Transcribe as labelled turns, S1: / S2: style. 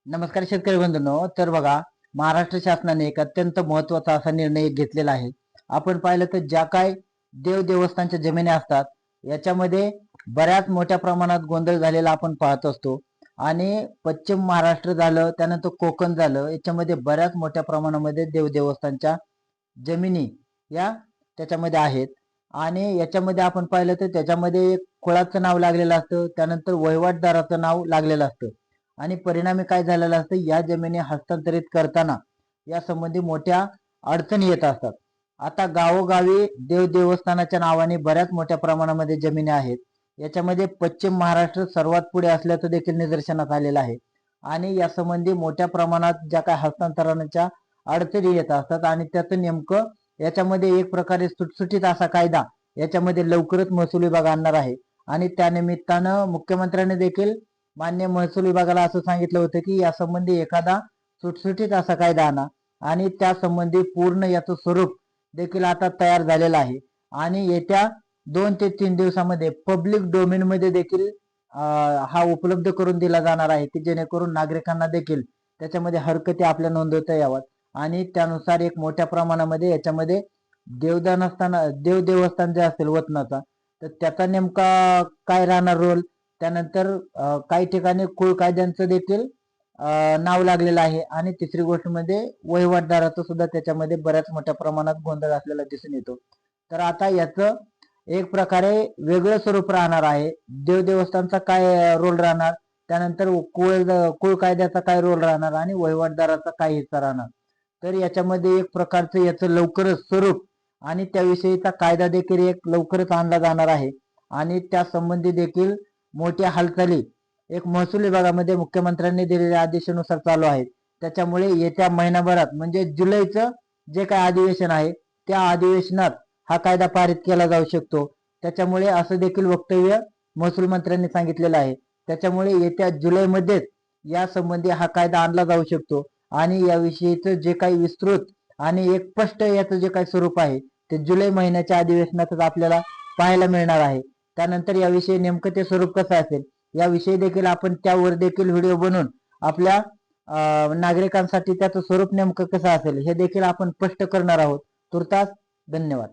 S1: नमस्कार शेतकरी बंधूंनो. तर बघा, महाराष्ट्र शासनाने एक अत्यंत महत्वाचा असा निर्णय घेतलेला आहे. आपण पाहिलं तर ज्या काय देवस्थानच्या जमिनी असतात याच्यामध्ये बऱ्याच मोठ्या प्रमाणात गोंधळ झालेला आपण पाहत असतो. आणि पश्चिम महाराष्ट्र झालं, त्यानंतर कोकण झालं, याच्यामध्ये बऱ्याच मोठ्या प्रमाणामध्ये देवस्थानच्या जमिनी या त्याच्यामध्ये आहेत. आणि याच्यामध्ये आपण पाहिलं तर त्याच्यामध्ये एक कुळाचं नाव लागलेलं असतं, त्यानंतर वहिवाटदाराचं नाव लागलेलं असतं. आणि परिणामी काय झालेलं असतं, या जमिनी हस्तांतरित करताना या संबंधी मोठ्या अडचणी येत असतात. आता गावोगावी देवस्थानाच्या नावाने बऱ्याच मोठ्या प्रमाणामध्ये जमिनी आहेत. याच्यामध्ये पश्चिम महाराष्ट्र सर्वात पुढे असल्याचं देखील निदर्शनास आलेलं आहे. आणि या संबंधी मोठ्या प्रमाणात ज्या काही हस्तांतरणाच्या अडचणी येत असतात आणि त्याचं नेमकं याच्यामध्ये एक प्रकारे सुटसुटीत असा कायदा याच्यामध्ये लवकरच महसूल विभाग आणणार आहे. आणि त्या निमित्तानं मुख्यमंत्र्यांनी देखील मान्य महसूल विभागाला असं सांगितलं होतं की यासंबंधी एखादा सुटसुटीत असा कायदा आणा. आणि त्या संबंधी पूर्ण याचं स्वरूप देखील आता तयार झालेलं आहे. आणि येत्या 2 ते 3 दिवसामध्ये पब्लिक डोमेन मध्ये देखील हा उपलब्ध करून दिला जाणार आहे की जेणेकरून नागरिकांना देखील त्याच्यामध्ये हरकती आपल्या नोंदवता याव्यात. आणि त्यानुसार एक मोठ्या प्रमाणामध्ये याच्यामध्ये देवस्थान जे असेल वतनाचा, तर त्याचा नेमका काय राहणार रोल, त्यानंतर काही ठिकाणी कुळ कायद्यांचं देखील नाव लागलेलं आहे. आणि तिसरी गोष्ट म्हणजे वहिवाटदाराचं सुद्धा त्याच्यामध्ये बऱ्याच मोठ्या प्रमाणात गोंधळ असलेला दिसून येतो. तर आता याचं एक प्रकारे वेगळं स्वरूप राहणार आहे. देवस्थानचा काय रोल राहणार, त्यानंतर कुळ कायद्याचा काय रोल राहणार आणि वहिवाटदाराचा काय हिस्सा राहणार. तर याच्यामध्ये एक प्रकारचं याचं लवकरच स्वरूप आणि त्याविषयीचा कायदा देखील एक लवकरच आणला जाणार आहे. आणि त्या संबंधी देखील मोठ्या हालचाली एक महसूल विभागामध्ये मुख्यमंत्र्यांनी दिलेल्या आदेशानुसार चालू आहेत. त्याच्यामुळे येत्या महिनाभरात म्हणजे जुलैचं जे काय अधिवेशन आहे त्या अधिवेशनात हा कायदा पारित केला जाऊ शकतो. त्याच्यामुळे असं देखील वक्तव्य महसूल मंत्र्यांनी सांगितलेलं आहे. त्याच्यामुळे येत्या जुलैमध्येच या संबंधी हा कायदा आणला जाऊ शकतो. आणि याविषयीचं जे काही विस्तृत आणि एक स्पष्ट याचं जे काही स्वरूप आहे ते जुलै महिन्याच्या अधिवेशनातच आपल्याला पाहायला मिळणार आहे. त्यानंतर याविषयी नेमकं ते स्वरूप कसं असेल याविषयी देखील आपण त्यावर देखील व्हिडिओ बनवून आपल्या नागरिकांसाठी त्याचं स्वरूप नेमकं कसं असेल हे देखील आपण स्पष्ट करणार आहोत. तुर्तास धन्यवाद.